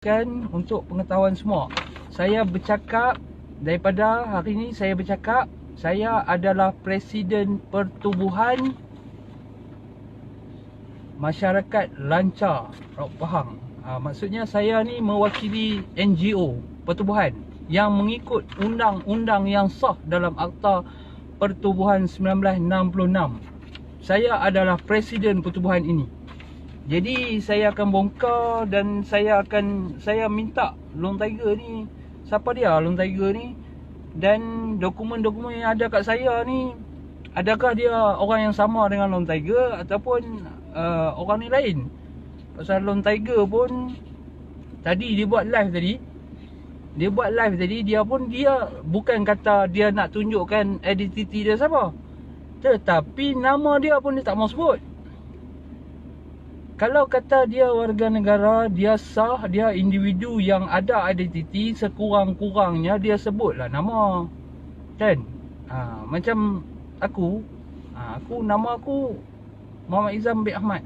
Kan untuk pengetahuan semua, saya bercakap daripada hari ini, saya bercakap saya adalah Presiden Pertubuhan Masyarakat Lancar Raub Pahang. Maksudnya saya ni mewakili NGO pertubuhan yang mengikut undang-undang yang sah dalam Akta Pertubuhan 1966. Saya adalah Presiden pertubuhan ini. Jadi saya akan bongkar dan saya minta Long Tiger ni, siapa dia Long Tiger ni, dan dokumen-dokumen yang ada kat saya ni, adakah dia orang yang sama dengan Long Tiger ataupun orang ni lain. Pasal Long Tiger pun tadi dia buat live tadi, dia bukan kata dia nak tunjukkan identiti dia siapa, tetapi nama dia pun dia tak mau sebut. Kalau kata dia warga negara, dia sah, dia individu yang ada identiti, sekurang-kurangnya dia sebutlah nama. Kan? Macam aku, nama aku Muhammad Izam bin Ahmad.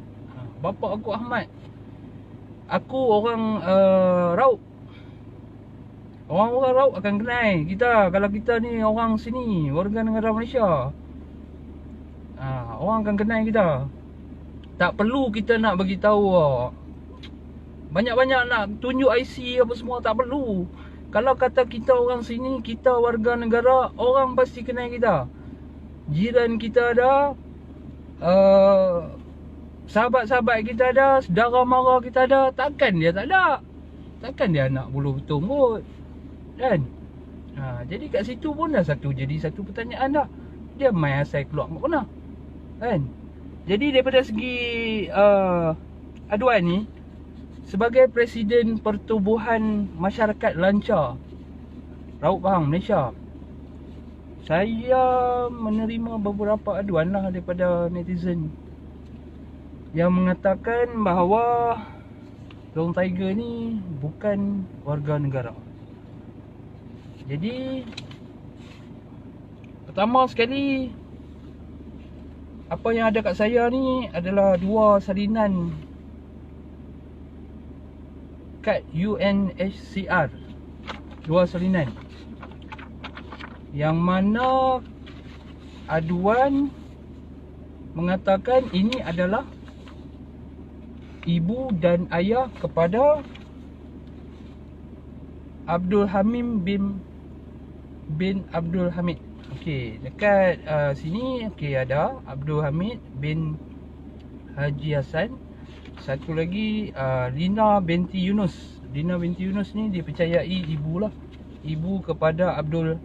Bapa aku Ahmad. Aku orang Raub. Orang-orang Raub akan kenal kita kalau kita ni orang sini, warga negara Malaysia. Orang akan kenal kita. Tak perlu kita nak bagi tahu banyak-banyak nak tunjuk IC apa semua, tak perlu. Kalau kata kita orang sini, kita warga negara, orang pasti kenal kita. Jiran kita ada, sahabat-sahabat kita ada, saudara mara kita ada. Takkan dia tak ada? Takkan dia nak bulu betung kot, kan? Jadi kat situ pun dah jadi satu pertanyaan dah. Dia main asal keluar kat mana, kan? Jadi daripada segi aduan ni, sebagai Presiden Pertubuhan Masyarakat Lancar Raub Pahang Malaysia, saya menerima beberapa aduan lah daripada netizen yang mengatakan bahawa Long Tiger ni bukan warga negara. Jadi pertama sekali, apa yang ada kat saya ni adalah dua salinan kad UNHCR. Dua salinan, yang mana aduan mengatakan ini adalah ibu dan ayah kepada Abdul Hamim bin Abdul Hamid. Okey, dekat sini ada Abdul Hamid bin Haji Hassan. Satu lagi Lina binti Yunus. Lina binti Yunus ni dipercayai ibu lah, ibu kepada Abdul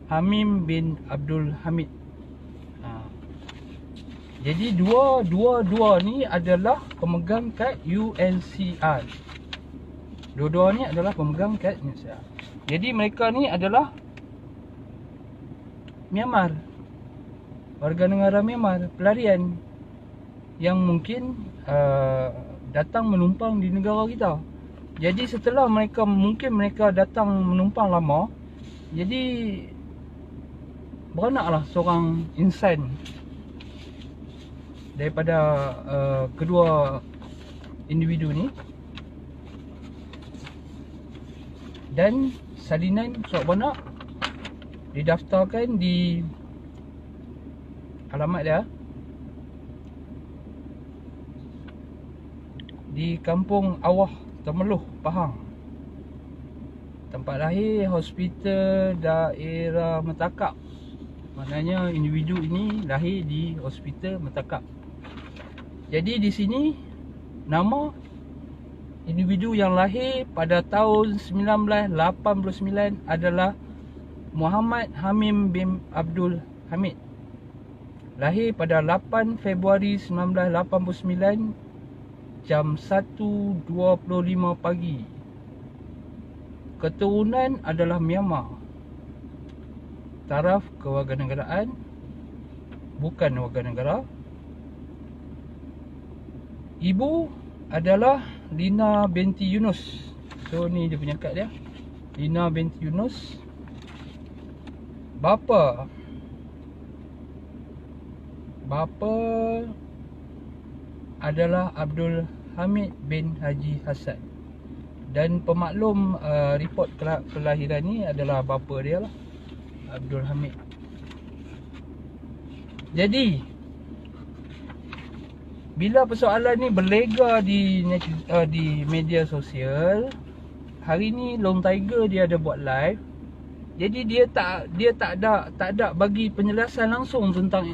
Hamim bin Abdul Hamid. Jadi dua ni adalah pemegang kad UNCR. Dua-dua ni adalah pemegang kad UNCR. Jadi mereka ni adalah Myanmar, warga negara Myanmar, pelarian yang mungkin datang menumpang di negara kita. Jadi setelah mereka datang menumpang lama, jadi beranaklah seorang insan daripada kedua individu ni, dan salinan surat beranak didaftarkan di alamat dia di Kampung Awah, Temeloh, Pahang. Tempat lahir hospital daerah Metakap. Maknanya individu ini lahir di hospital Metakap. Jadi di sini nama individu yang lahir pada tahun 1989 adalah Muhammad Hamim bin Abdul Hamid. Lahir pada 8 Februari 1989 jam 1.25 pagi. Keturunan adalah Myanmar. Taraf kewarganegaraan bukan warga negara. Ibu adalah Lina binti Yunus. So ni dia punya kad dia, Lina binti Yunus. Bapa adalah Abdul Hamid bin Haji Hassan. Dan pemaklum report kelahiran ni adalah bapa dia lah, Abdul Hamid. Jadi bila persoalan ni berlega di media sosial, hari ni Long Tiger dia ada buat live. Jadi dia tak ada bagi penjelasan langsung tentang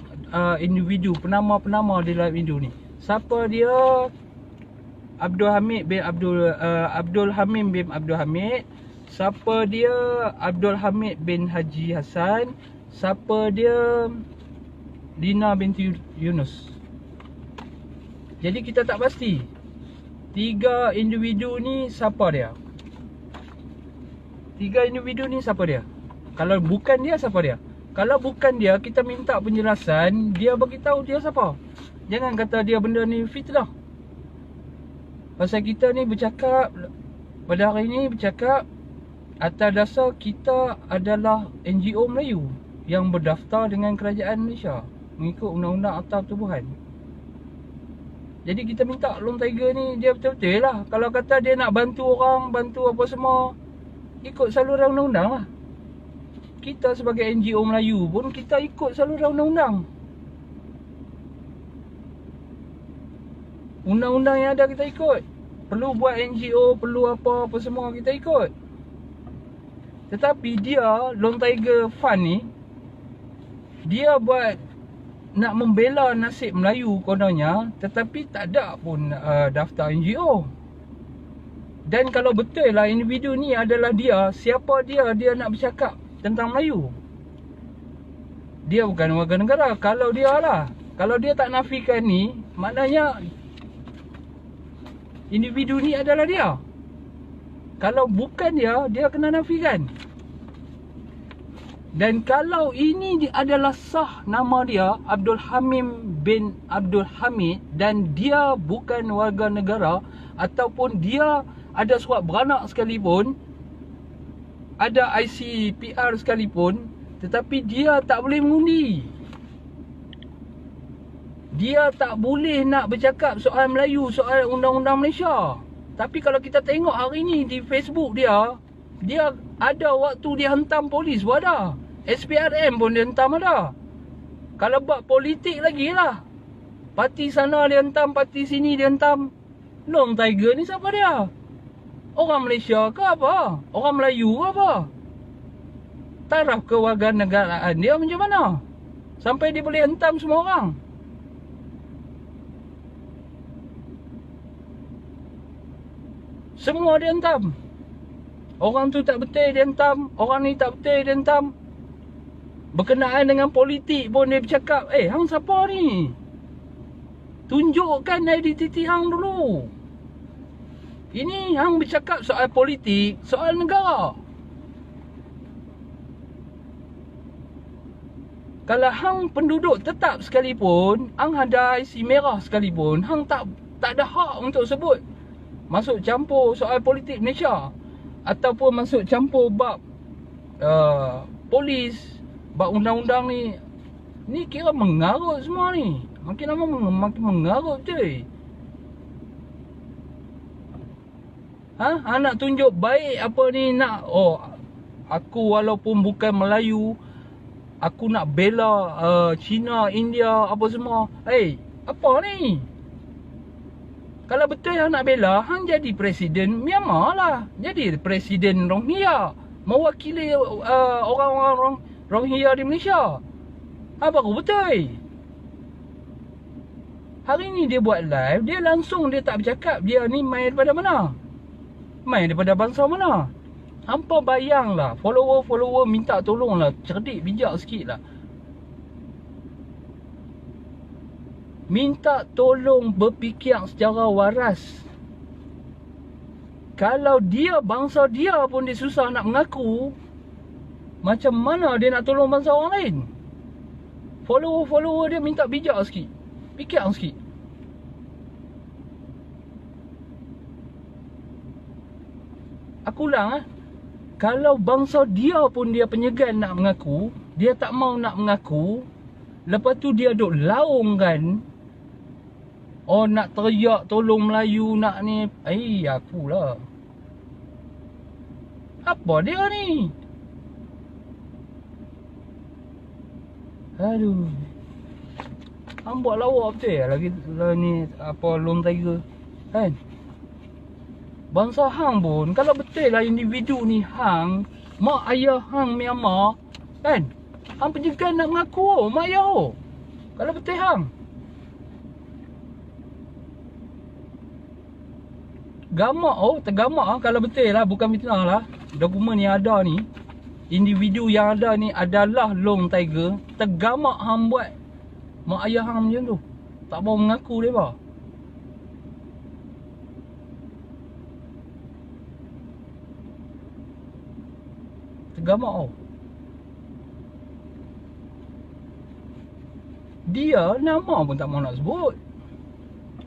individu penama-penama di live video ni. Siapa dia? Abdul Hamid bin Abdul Hamid bin Abdul Hamid. Siapa dia? Abdul Hamid bin Haji Hassan. Siapa dia? Lina binti Yunus. Jadi kita tak pasti 3 individu ni siapa dia. 3 individu ni siapa dia. Kalau bukan dia, siapa dia. Kalau bukan dia, kita minta penjelasan. Dia beritahu dia siapa. Jangan kata dia benda ni fitnah. Pasal kita ni bercakap, pada hari ni bercakap atas dasar kita adalah NGO Melayu yang berdaftar dengan kerajaan Malaysia mengikut Undang-Undang Akta Pertubuhan. Jadi kita minta Long Tiger ni dia betul-betul lah. Kalau kata dia nak bantu orang, bantu apa semua, ikut saluran undang-undang lah. Kita sebagai NGO Melayu pun kita ikut saluran undang-undang. Undang-undang yang ada kita ikut. Perlu buat NGO, perlu apa semua kita ikut. Tetapi dia, Long Tiger Fund ni, dia buat nak membela nasib Melayu kononnya, tetapi tak ada pun daftar NGO. Dan kalau betul lah individu ni adalah dia, siapa dia nak bercakap tentang Melayu? Dia bukan warga negara. Kalau dia lah, kalau dia tak nafikan ni, maknanya individu ni adalah dia. Kalau bukan dia, dia kena nafikan. Dan kalau ini adalah sah nama dia, Abdul Hamid bin Abdul Hamid, dan dia bukan warga negara, ataupun dia ada surat beranak sekalipun, ada ICPR sekalipun, tetapi dia tak boleh mengundi. Dia tak boleh nak bercakap soal Melayu, soal undang-undang Malaysia. Tapi kalau kita tengok hari ni di Facebook dia ada waktu dia hentam polis pun ada. SPRM pun dia hentam ada. Kalau buat politik lagi lah, parti sana dia hentam, parti sini dia hentam. Long Tiger ni siapa dia? Orang Malaysia ke apa? Orang Melayu ke apa? Taraf kewarganegaraan dia macam mana? Sampai dia boleh hentam semua orang. Semua dia hentam. Orang tu tak betul dia hentam, orang ni tak betul dia hentam. Berkenaan dengan politik pun dia bercakap, hang siapa ni? Tunjukkan identiti hang dulu. Ini hang bercakap soal politik, soal negara. Kalau hang penduduk tetap sekalipun, hang ada IC merah sekalipun, hang tak ada hak untuk sebut masuk campur soal politik Malaysia, ataupun masuk campur bab polis, bab undang-undang ni. Ni kira mengarut semua ni. Makin lama makin mengarut betul. Nak tunjuk baik apa ni, nak aku walaupun bukan Melayu, aku nak bela China, India apa semua. Apa ni? Kalau betul hang nak bela, hang jadi presiden Myanmar lah. Jadi presiden Rohingya, mewakili orang-orang Rohingya di Malaysia. Baru betul. Hari ni dia buat live, dia langsung dia tak bercakap dia ni main daripada mana. Main daripada bangsa mana. Hampa bayanglah, follower minta tolonglah, cerdik bijak sikit lah. Minta tolong berfikir secara waras. Kalau dia, bangsa dia pun dia susah nak mengaku, macam mana dia nak tolong bangsa orang lain? Follower dia minta bijak sikit, fikir sikit. Aku ulang kalau bangsa dia pun dia penyegan nak mengaku, dia tak mau nak mengaku, lepas tu dia duk laungkan, nak teriak tolong Melayu, nak ni. Akulah. Apa dia ni? Aduh. Hang buat lawak betul lagi lah ni apa Lone Tiger. Kan? Bangsa hang pun kalau betul lah individu ni hang, mak ayah hang Myanmar, kan? Hang penjegan nak mengaku mak ayah. Kalau betul hang. Gamak tergamak kalau betul lah, bukan fitnah lah. Dokumen yang ada ni, individu yang ada ni adalah Lone Tiger. Tergamak hang buat mak ayah hang macam tu. Tak mau mengaku depa. Tergamak Dia nama pun tak mau nak sebut.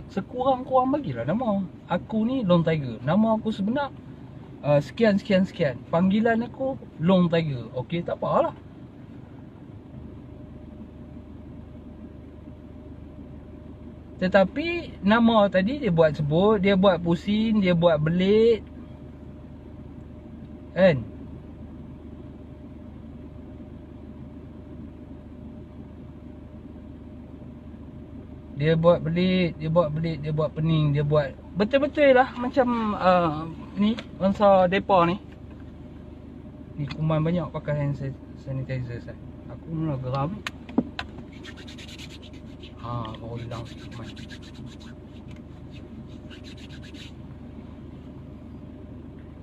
Sekurang-kurang bagilah nama. Aku ni Lone Tiger. Nama aku sebenar sekian. Panggilan aku Lone Tiger. Okey, tak apalah. Tetapi nama tadi dia buat sebut, dia buat pusing, dia buat belit. Kan? Dia buat belit, dia buat pening, dia buat betul-betul lah macam ni bangsa depa ni. Ni kuman banyak pakai hand sanitizer saya. Aku mula geram ni. Baru hilang sikit kuman.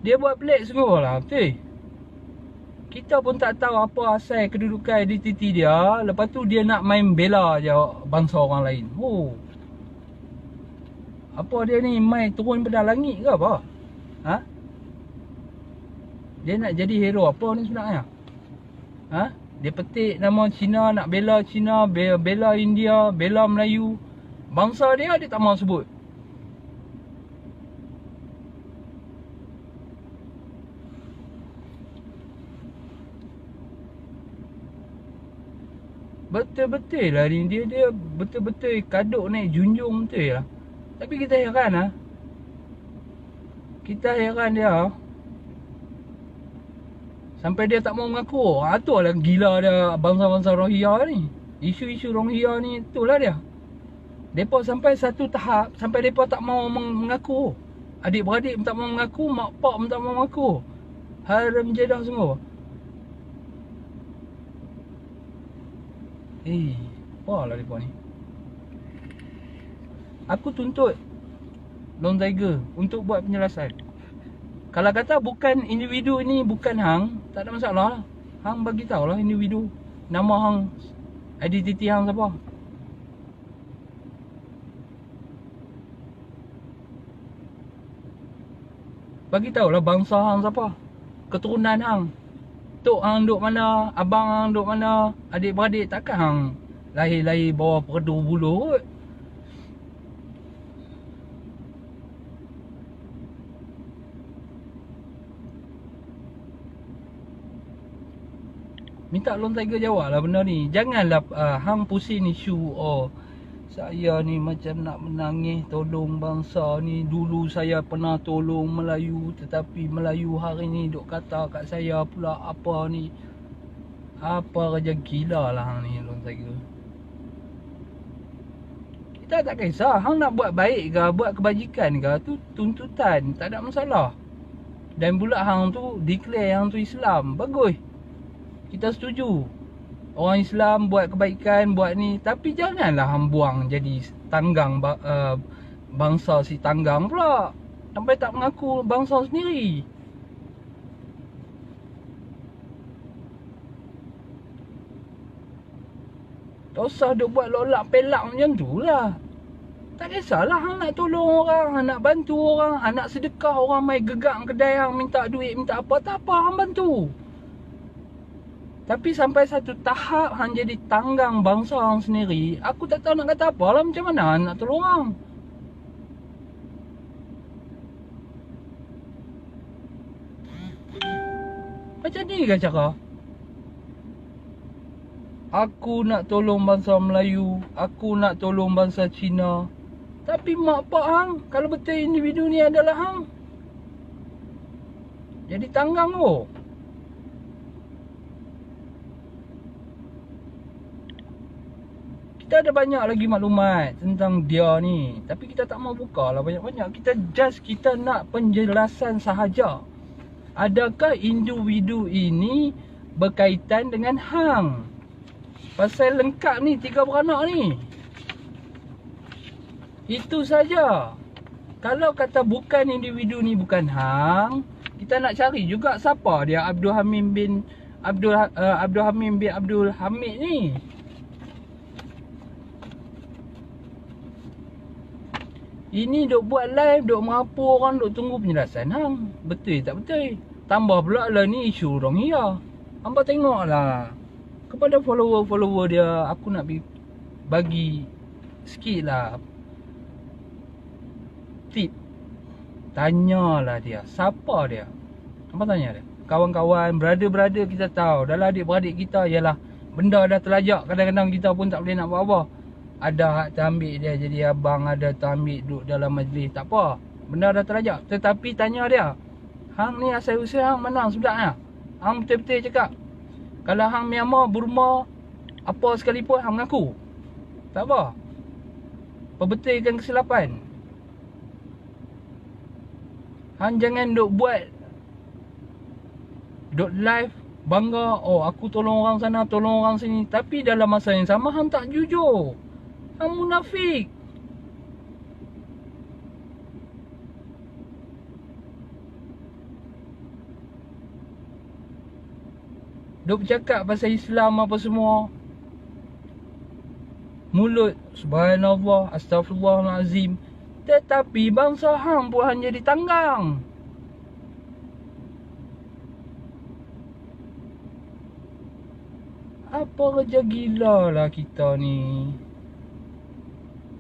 Dia buat pelik semua lah, betul. Kita pun tak tahu apa asal kedudukan identiti dia. Lepas tu dia nak main bela je bangsa orang lain. Apa dia ni main turun pada langit ke apa? Dia nak jadi hero apa ni sebenarnya? Dia petik nama Cina, nak bela Cina, bela India, bela Melayu. Bangsa dia tak mahu sebut. Betul-betul lah ni. Dia betul-betul kaduk naik junjung betul lah. Tapi kita heran lah. Kita heran dia. Sampai dia tak mau mengaku. Tu lah gila dia bangsa-bangsa Rohingya ni. Isu-isu Rohingya ni itulah dia. Mereka sampai satu tahap, sampai mereka tak mau mengaku. Adik-beradik pun tak mau mengaku, mak pak pun tak mau mengaku. Haram jedah semua. Apalah mereka ni. Aku tuntut Lone Tiger untuk buat penjelasan. Kalau kata bukan individu ni, bukan hang, tak ada masalah lah. Hang bagi tahu lah individu. Nama hang, identiti hang siapa. Bagi tahu lah bangsa hang siapa. Keturunan hang. Tok hang duk mana, abang hang duk mana, adik-beradik takkan hang lahir-lahir bawah perdu bulu kot. Minta Lone Tiger jawab lah benda ni. Janganlah hang pusing isu saya ni macam nak menangis tolong bangsa ni. Dulu saya pernah tolong Melayu, tetapi Melayu hari ni duk kata kat saya pula apa ni. Apa kerja gila lah hang ni Lone Tiger. Kita tak kisah hang nak buat baik ke, buat kebajikan ke, tu tuntutan, tak ada masalah. Dan pula hang tu declare hang tu Islam, bagus. Kita setuju. Orang Islam buat kebaikan, buat ni. Tapi janganlah hang buang jadi tanggang bangsa si tanggang pula. Sampai tak mengaku bangsa sendiri. Tak usah duk buat lolak pelak macam tu lah. Tak kisahlah hang nak tolong orang, hang nak bantu orang, hang nak sedekah orang mai gegak kedai hang minta duit, minta apa, tak apa hang bantu. Tapi sampai satu tahap hang jadi tanggang bangsa hang sendiri, aku tak tahu nak kata apa lah, macam mana hang nak tolong hang. Macam ni ke cara? Aku nak tolong bangsa Melayu, aku nak tolong bangsa Cina. Tapi mak pak hang, kalau betul individu ni adalah hang, Jadi tanggang tu. Kita ada banyak lagi maklumat tentang dia ni, tapi kita tak mau buka lah banyak-banyak. Kita nak penjelasan sahaja. Adakah individu ini berkaitan dengan hang? Pasal lengkap ni 3 beranak ni. Itu saja. Kalau kata bukan individu ni bukan hang, kita nak cari juga siapa dia Abdul Hamid bin Abdul Hamid ni. Ini duk buat live, duk merapu orang, duk tunggu penjelasan hang. Betul tak betul? Tambah pula lah ni isu Rohingya. Hangpa tengoklah. Kepada follower-follower dia, aku nak bagi sikit lah tip. Tanyalah dia, siapa dia? Hangpa tanya dia. Kawan-kawan, brother-brother kita tahu. Dalam adik-beradik kita ialah benda dah terlajak. Kadang-kadang kita pun tak boleh nak buat apa. Ada hak terambil dia jadi abang, ada terambil duduk dalam majlis. Tak apa, benda dah terlajak. Tetapi tanya dia, hang ni asal usul hang mana sebenarnya? Hang betul-betul cakap. Kalau hang Myanmar, Burma, apa sekalipun hang mengaku. Tak apa, perbetulkan kesilapan. Hang jangan duk buat, duk live bangga, oh aku tolong orang sana, tolong orang sini. Tapi dalam masa yang sama hang tak jujur. Hang munafik. Duk bercakap pasal Islam apa semua. Mulut subhanallah, astagfirullahalazim. Tetapi bangsa hang pun hanya ditanggang. Apa kerja gila lah kita ni.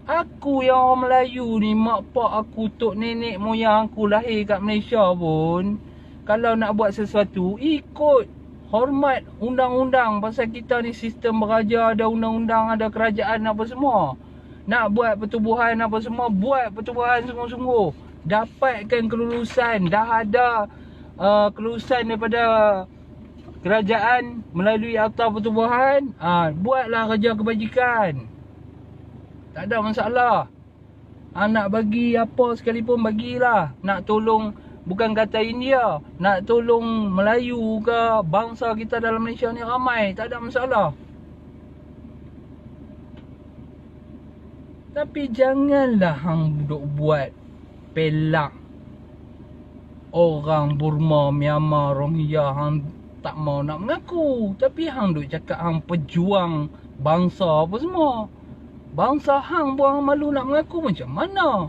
Aku yang orang Melayu ni, mak pak aku, tok nenek moyang aku lahir kat Malaysia pun, kalau nak buat sesuatu, ikut hormat undang-undang. Pasal kita ni sistem beraja, ada undang-undang, ada kerajaan apa semua. Nak buat pertubuhan apa semua, buat pertubuhan sungguh-sungguh. Dapatkan kelulusan. Dah ada kelulusan daripada kerajaan melalui akta pertubuhan. Buatlah kerja kebajikan. Tak ada masalah. Nak bagi apa sekalipun bagilah. Nak tolong, bukan kata India, nak tolong Melayu ke, bangsa kita dalam Malaysia ni ramai. Tak ada masalah. Tapi janganlah hang duk buat pelak orang Burma, Myanmar, Rohingya. Hang tak mau nak mengaku. Tapi hang duk cakap hang pejuang bangsa apa semua. Bangsa hang pun hang malu nak mengaku, macam mana?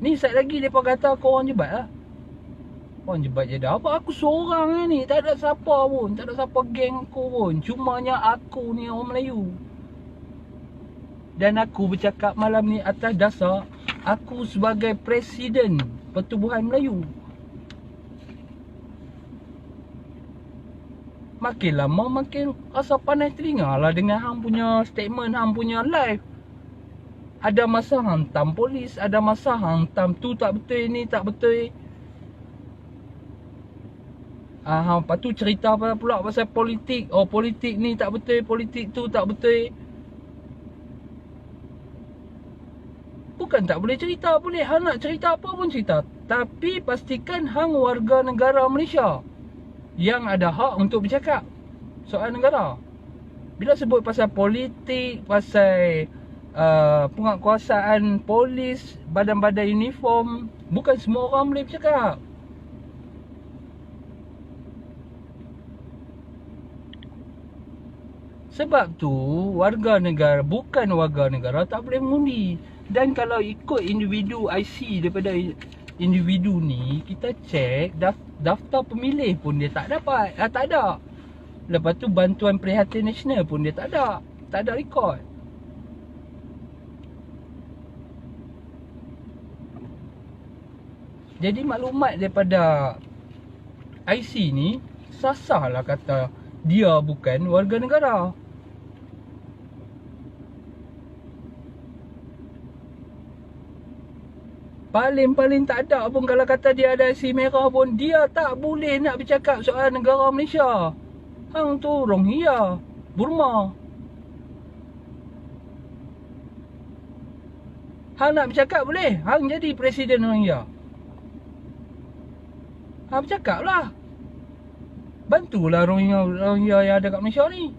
Ni sat lagi mereka kata aku orang jebat lah. Orang jebat je dah. Apa aku seorang ni? Tak ada siapa pun. Tak ada siapa geng aku pun. Cumanya aku ni orang Melayu. Dan aku bercakap malam ni atas dasar aku sebagai Presiden Pertubuhan Melayu. Makin lama makin rasa panas telinga lah dengan hang punya statement, hang punya live. Ada masa hantam polis, ada masa hantam tu tak betul, ni tak betul. Lepas tu cerita pula pasal politik. Oh politik ni tak betul, politik tu tak betul. Bukan tak boleh cerita, boleh. Hang nak cerita apa pun cerita. Tapi pastikan hang warga negara Malaysia yang ada hak untuk bercakap soal negara. Bila sebut pasal politik, pasal penguatkuasaan polis, badan-badan uniform, bukan semua orang boleh bercakap. Sebab tu warga negara, bukan warga negara tak boleh mengundi. Dan kalau ikut individu IC daripada individu ni, kita cek daftar pemilih pun dia tak dapat. Tak ada. Lepas tu bantuan Perkhidmatan Nasional pun dia tak ada. Tak ada rekod. Jadi maklumat daripada IC ni sasarlah kata dia bukan warga negara. Paling-paling tak ada pun kalau kata dia ada IC merah pun, dia tak boleh nak bercakap soal negara Malaysia. Hang tu Rohingya, Burma. Hang nak bercakap boleh, hang jadi presiden Rohingya. Hang bercakap lah. Bantulah Rohingya yang ada kat Malaysia ni.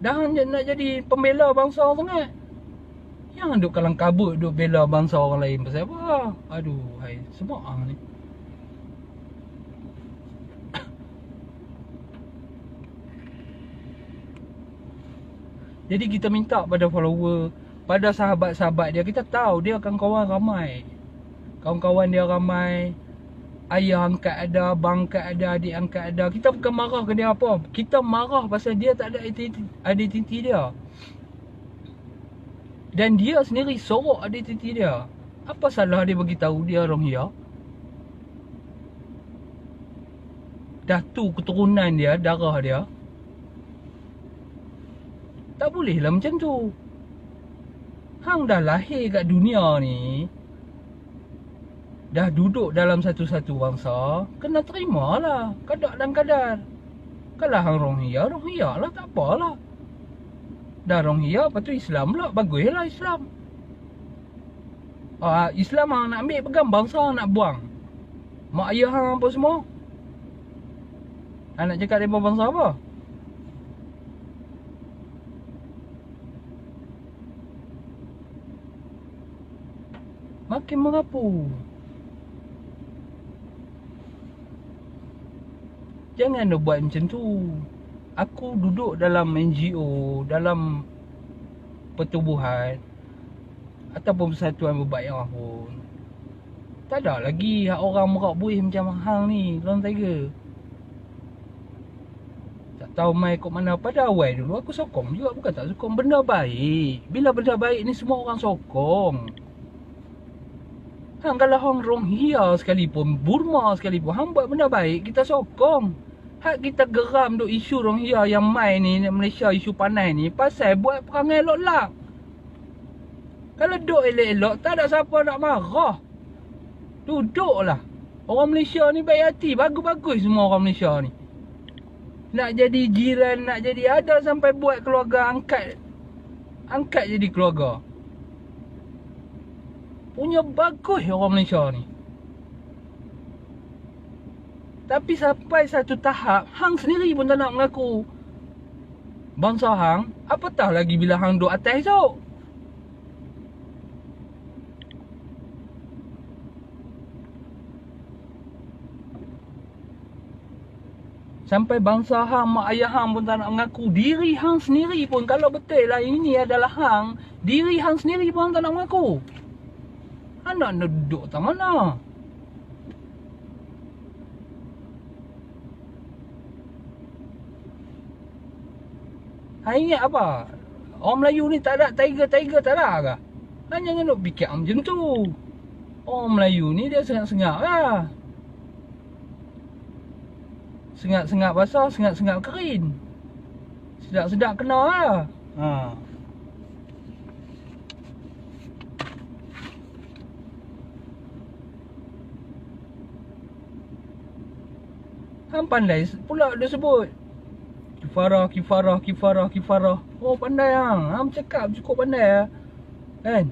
Dah hang nak jadi pembela bangsa sangat. Yang duk kalang kabut duk bela bangsa orang lain pasal apa? Aduh, hai, semua hang ni. Jadi kita minta pada follower, pada sahabat-sahabat dia, kita tahu dia kawan-kawan ramai. Kawan-kawan dia ramai. Ayah angkat ada, abang angkat ada, adik angkat ada. Kita bukan marah ke dia apa. Kita marah pasal dia tak ada identiti dia. Dan dia sendiri sorok identiti dia. Apa salah dia bagi tahu dia Rohingya? Dah tu keturunan dia, darah dia. Tak boleh lah macam tu. Hang dah lahir kat dunia ni, dah duduk dalam satu-satu bangsa, kena terima lah kadar dan kadar. Kalau hang Rohingya, Rohingya lah, tak apalah. Dah Rohingya, lepas tu Islam pula, baguslah Islam. Islam hang nak ambil, pegang, bangsa hang nak buang. Mak ayah hang apa semua. Hang nak cakap dia bangsa apa? Makin merapu. Jangan dah buat macam tu. Aku duduk dalam NGO, dalam pertubuhan ataupun persatuan berbayar pun, tak ada lagi orang merak buih macam hang ni, Lone Tiger. Tak tahu mai kok mana. Pada awal dulu aku sokong juga, bukan tak sokong. Benda baik, bila benda baik ni semua orang sokong. Hang kalau hang Rohingya sekalipun, Burma sekalipun, hang buat benda baik, kita sokong. Hak kita geram duk isu Rohingya yang mai ni, Malaysia isu panas ni, pasal buat perangai elok-elok. Kalau duk elok-elok, tak ada siapa nak marah. Duduklah. Orang Malaysia ni baik hati, bagus-bagus semua orang Malaysia ni. Nak jadi jiran, nak jadi ada sampai buat keluarga, angkat jadi keluarga. Punya bagus orang Malaysia ni. Tapi sampai satu tahap, hang sendiri pun tak nak mengaku bangsa hang. Apatah lagi bila hang duduk atas esok. Sampai bangsa hang, mak ayah hang pun tak nak mengaku. Diri hang sendiri pun, kalau betul lah ini adalah hang, diri hang sendiri pun hang tak nak mengaku. Hang nak duduk tak mana? Hang ingat apa? Orang Melayu ni tak ada tiger-tiger, tak ada ke? Hang jangan nak fikir macam tu. Orang Melayu ni dia sengak-sengak lah. Sengak-sengak basah, sengak-sengak kering. Sedap-sedap kena lah. Hang pandai pula dia sebut Kifarah. Oh pandai hang. Hang cakap cukup pandai lah. Kan?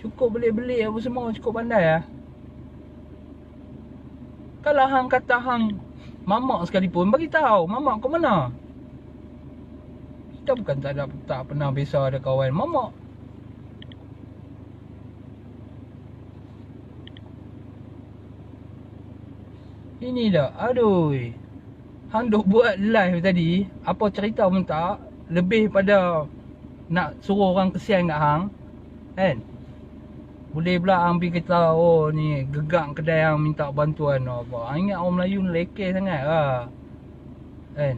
Cukup belik-belik apa semua, cukup pandai lah. Kalau hang kata hang mamak sekalipun, bagi tahu mamak kau mana. Kita bukan tak pernah biasa ada kawan mamak. Ini dah, aduh. Hang duk buat live tadi, apa cerita pun tak, lebih pada nak suruh orang kesian kat hang. Kan? Boleh pula hang pergi kata, oh ni gegak kedai hang minta bantuan apa. Hang ingat orang Melayu ni lekeh sangat lah. Kan?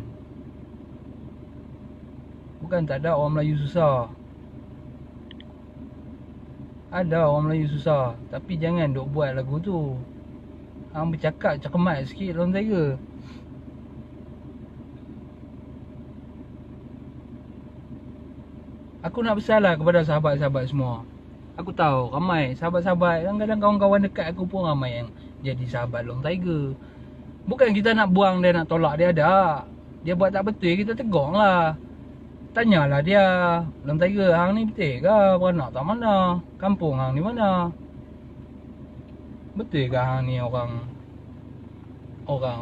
Bukan tak ada orang Melayu susah. Ada orang Melayu susah, tapi jangan duk buat lagu tu. Hang bercakap cekemat sikit Lone Tiger. Aku nak bersalah kepada sahabat-sahabat semua. Aku tahu ramai sahabat-sahabat, kadang-kadang kawan-kawan dekat aku pun ramai yang jadi sahabat Long Tiger. Bukan kita nak buang dia, nak tolak dia, ada. Dia buat tak betul, kita tegur lah. Tanyalah dia, Long Tiger, hang ni betul ke? Beranak tak mana? Kampung hang ni mana? Betul ke hang ni orang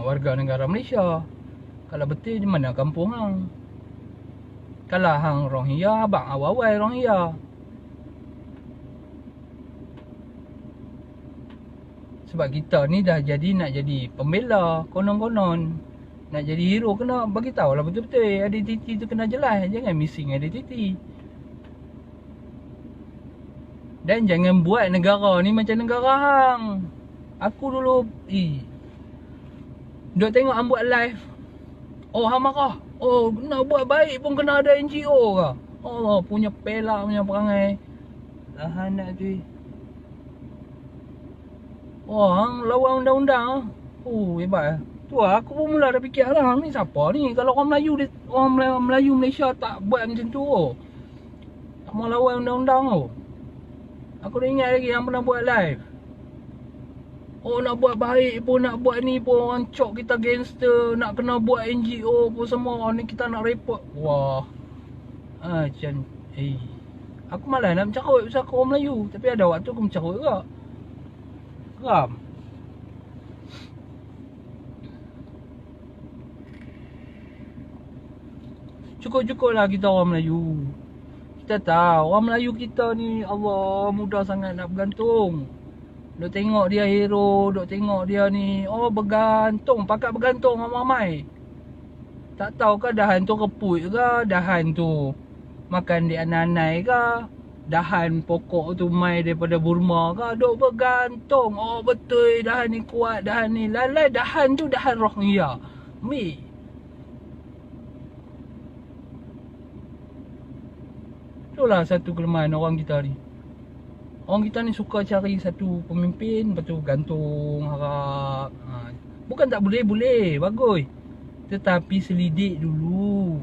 warga negara Malaysia? Kalau betul, di mana kampung hang? Kalau hang Rohingya, abang awal-awal Rohingya. Sebab kita ni dah nak jadi pembela, konon-konon. Nak jadi hero kena bagi tahu lah betul-betul identiti tu kena jelas. Jangan missing identiti. Dan jangan buat negara ni macam negara hang. Aku dulu duk tengok hang buat live. Oh hang marah. Oh nak buat baik pun kena ada NGO ke? Oh punya pelak punya perangai. Lah nak tu. Oh hang lawan undang-undang. Oh hebat. Tu lah, aku pun mula dah fikir lah, ni siapa ni? Kalau orang Melayu Malaysia tak buat macam tu oh. Tak mau lawan undang-undang oh. Aku dah ingat lagi yang pernah buat live. Oh nak buat baik pun, nak buat ni pun orang cok kita gangster, nak kena buat NGO pun semua ni kita nak report. Wah. Macam aku malas nak mencarut pasal aku orang Melayu, tapi ada waktu aku mencarut juga. Geram. Cukup-cukup lah kita orang Melayu. Kita tahu orang Melayu kita ni Allah mudah sangat nak bergantung. Duk tengok dia hero, duk tengok dia ni bergantung, pakat bergantung ramai-ramai. Tak tahu ke dahan tu reput ke, dahan tu makan di ananai ke, dahan pokok tu mai daripada Burma ke, duk bergantung. Oh betul dahan ni kuat, dahan ni lalai, dahan tu dahan Rohingya. Itulah satu kelemahan orang kita ni. Orang kita ni suka cari satu pemimpin, lepas tu gantung, harap. Bukan tak boleh, bagus. Tetapi selidik dulu.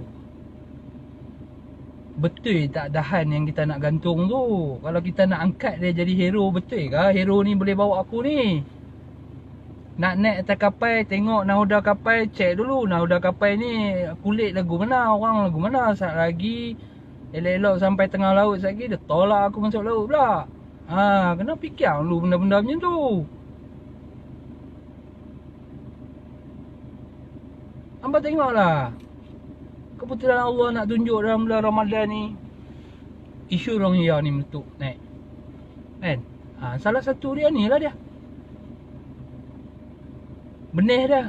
Betul tak dahan yang kita nak gantung tu? Kalau kita nak angkat dia jadi hero, betul ke hero ni boleh bawa aku ni? Nak naik atas kapal, tengok nahoda kapal, check dulu nahoda kapal ni kulit lagu mana, orang lagu mana. Saat lagi elok-elok sampai tengah laut lagi, dia tolak aku masuk laut pula. Kena fikir dulu benda-benda macam tu. Hamba tengoklah, kebetulan Allah nak tunjuk dalam bulan Ramadan ni, isu Rohingya ni meletup naik kan. Salah satu dia ni lah dia, benih dah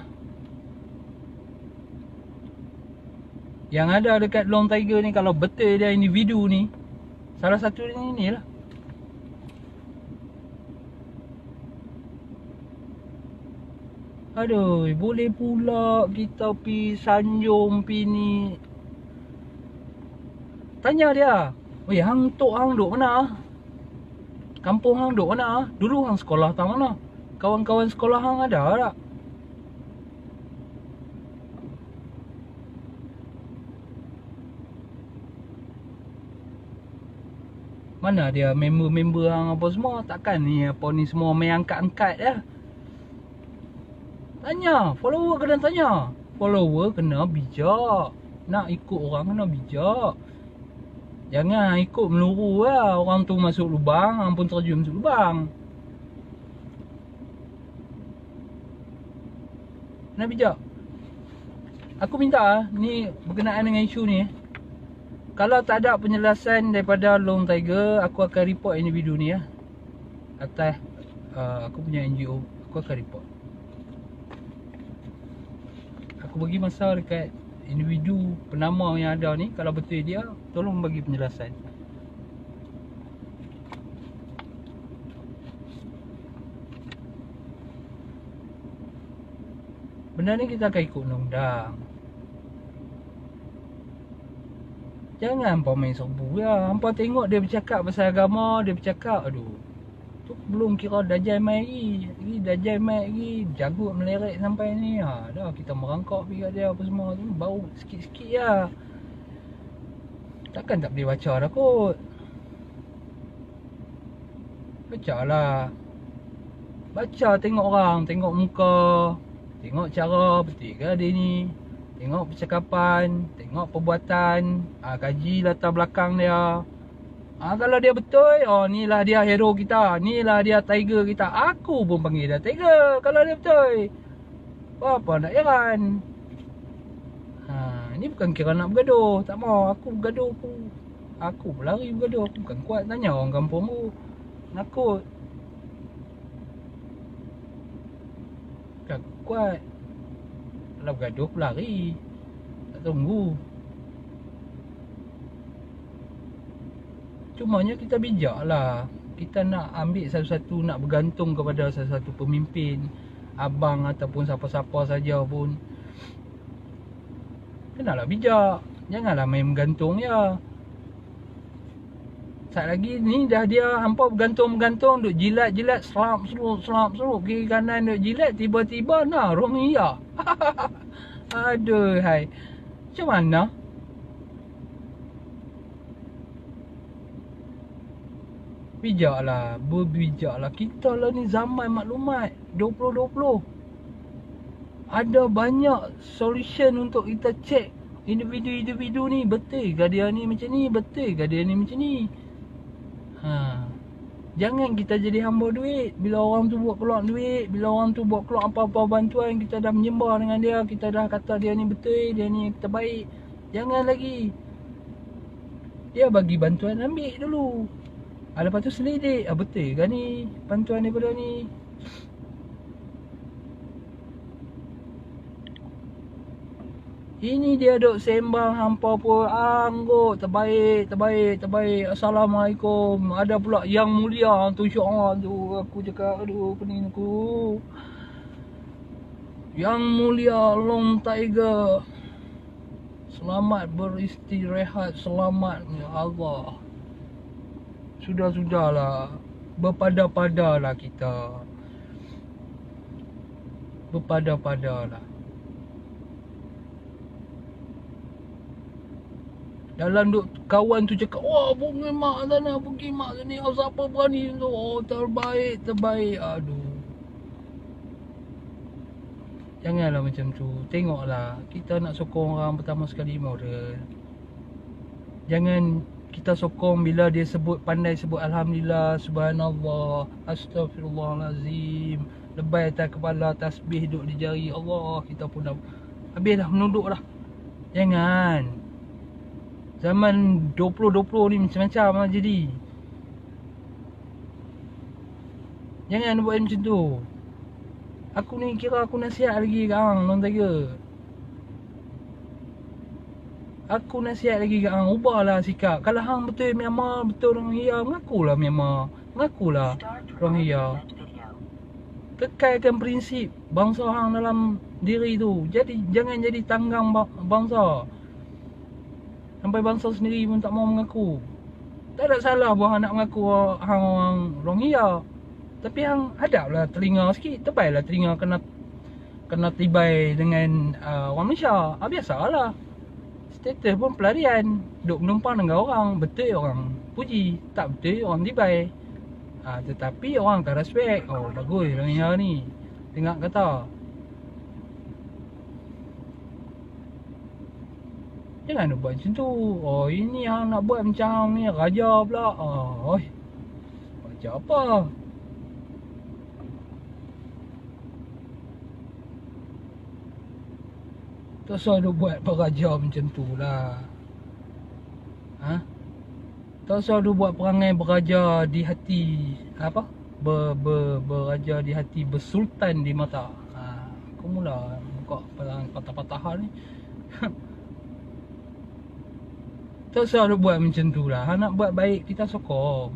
yang ada dekat Long Tiger ni. Kalau betul dia individu ni, salah satu dia ni lah. Aduh, boleh pula kita pi sanjung pi ni. Tanya dia, "Weh, hang tok hang duk mana? Kampung hang duk mana? Dulu hang sekolah tang mana? Kawan-kawan sekolah hang ada tak?" Mana dia member-member hang apa semua? Takkan ni apa ni semua main angkat-angkat dah. Tanya, follower kena tanya. Follower kena bijak. Nak ikut orang kena bijak. Jangan ikut meluru lah. Orang tu masuk lubang, hang pun terjun masuk lubang. Kena bijak. Aku minta ni berkenaan dengan isu ni. Kalau tak ada penjelasan daripada Long Tiger, aku akan report individu ni ya. Atas aku punya NGO, aku akan report. Aku bagi masa dekat individu penama yang ada ni. Kalau betul dia, tolong bagi penjelasan. Benda ni kita akan ikut undang-undang. Jangan hampa main serbu ya. Hampa tengok dia bercakap pasal agama, dia bercakap, aduh, tu belum kira Dajjal mai lagi. Dajjal mai lagi, jagut meleret sampai ni. Dah kita merangkak pergi kat dia apa semua tu, bau sikit-sikit lah. Takkan tak boleh baca dah kot. Baca lah. Baca, tengok orang, tengok muka, tengok cara betul ke dia ni, tengok percakapan, tengok perbuatan, kaji latar belakang dia. Kalau dia betul, ni lah dia hero kita, ni lah dia tiger kita. Aku pun panggil dia tiger kalau dia betul. Apa nak heran. Ni bukan kira nak bergaduh, tak mau. Aku bergaduh, aku berlari bergaduh. Aku bukan kuat, tanya orang kampung tu. Nakut. Tak kuat. Kalau bergaduh berlari, tak tunggu. Cumanya kita bijak lah. Kita nak ambil satu-satu, nak bergantung kepada satu-satu pemimpin, abang ataupun siapa-siapa saja pun. Kenalah bijak. Janganlah main bergantung je. Sat lagi ni dah dia hampa bergantung-bergantung, duk jilat-jilat, selap seruk kiri kanan duk jilat, tiba-tiba nah Rohingya. Aduh hai. Macam mana? Bijaklah, berbijaklah. Kita lah ni zaman maklumat 2020. Ada banyak solution untuk kita check individu-individu ni. Betul ke dia ni macam ni? Betul ke dia ni macam ni? Jangan kita jadi hamba duit. Bila orang tu buat keluar duit, bila orang tu buat keluar apa-apa bantuan, kita dah menyembah dengan dia. Kita dah kata dia ni betul, dia ni terbaik. Jangan lagi. Dia bagi bantuan, ambil dulu. Lepas tu selidik, betul ke ni bantuan daripada ni? Ini dia duk sembang hampa pun angguk terbaik. Assalamualaikum. Ada pula yang mulia tu syiar tu. Aku cakap aduh pening aku. Yang mulia Long Tiger. Selamat beristirahat, selamat ya Allah. Sudahlah. Berpada-padalah kita. Berpada-padalah. Dalam duk kawan tu cakap, wah pergi mak sana, siapa berani tu, terbaik. Aduh. Janganlah macam tu. Tengoklah, kita nak sokong orang pertama sekali moral. Jangan kita sokong bila dia pandai sebut Alhamdulillah, Subhanallah, Astaghfirullahalazim, lebay atas kepala, tasbih duduk di jari Allah. Kita pun dah habis dah menunduk dah. Jangan. Zaman 2020 ni macam-macam lah jadi. Jangan buat macam tu. Aku ni kira aku nasihat lagi kat hang, Long Tiger. Aku nasihat lagi kat hang, ubahlah sikap. Kalau hang betul Myanmar, betul Rohingya, mengakulah Myanmar, mengakulah Rohingya. Kekalkan prinsip bangsa hang dalam diri tu. Jangan jadi tanggang bangsa. Sampai bangsa sendiri pun tak mau mengaku. Tak ada salah buat hang nak mengaku hang orang Rohingya. Tapi hang hadaplah telinga sikit, tebailah telinga kena tibai dengan orang Malaysia. Biasalah. Status pun pelarian, duk menumpang dengan orang, betul orang puji, tak betul orang tibai. Tetapi orang akan respect. Bagus Rohingya ni. Tengok kata. Jangan buat macam tu. Ini hang nak buat macam hang ni raja pula. Raja apa? Tak usah duk buat peraja macam tu lah. Tak usah duk buat perangai beraja di hati. Beraja di hati, bersultan di mata. Aku mula buka patah-patahan ni. Tak usah nak buat macam tu lah. Nak buat baik, kita sokong.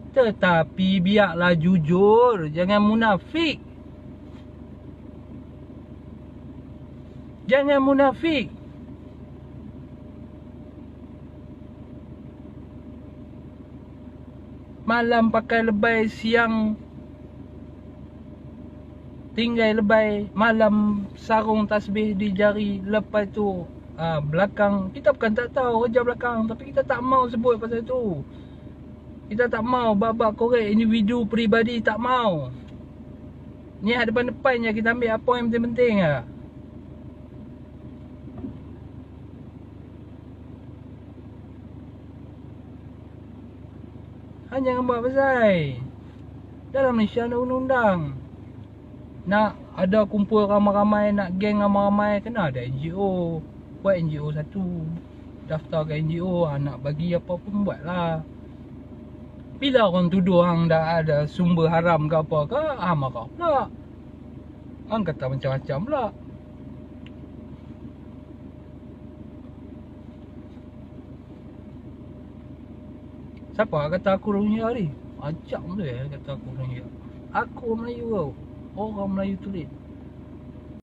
Tetapi biarlah jujur. Jangan munafik. Jangan munafik. Malam pakai lebay, siang tinggal lebay. Malam sarung tasbih di jari. Lepas tu belakang, kita bukan tak tahu kerja belakang, tapi kita tak mau sebut pasal tu. Kita tak mau bab-bab korek individu peribadi, tak mau. Niat depan-depan je kita ambil apa yang penting-penting lah. Jangan buat pasal. Dalam Malaysia ada undang-undang. Nak ada kumpul ramai-ramai, nak geng ramai-ramai, kena ada NGO. Buat NGO satu. Daftarkan NGO, nak bagi apa pun buatlah. Bila orang tuduh hang dah ada sumber haram ke apa ke, marah pula. Hang kata macam-macam pula. Siapa kata aku Rohingya ni? Macam tu kata aku Rohingya. Aku Melayu tau. Orang Melayu tulis.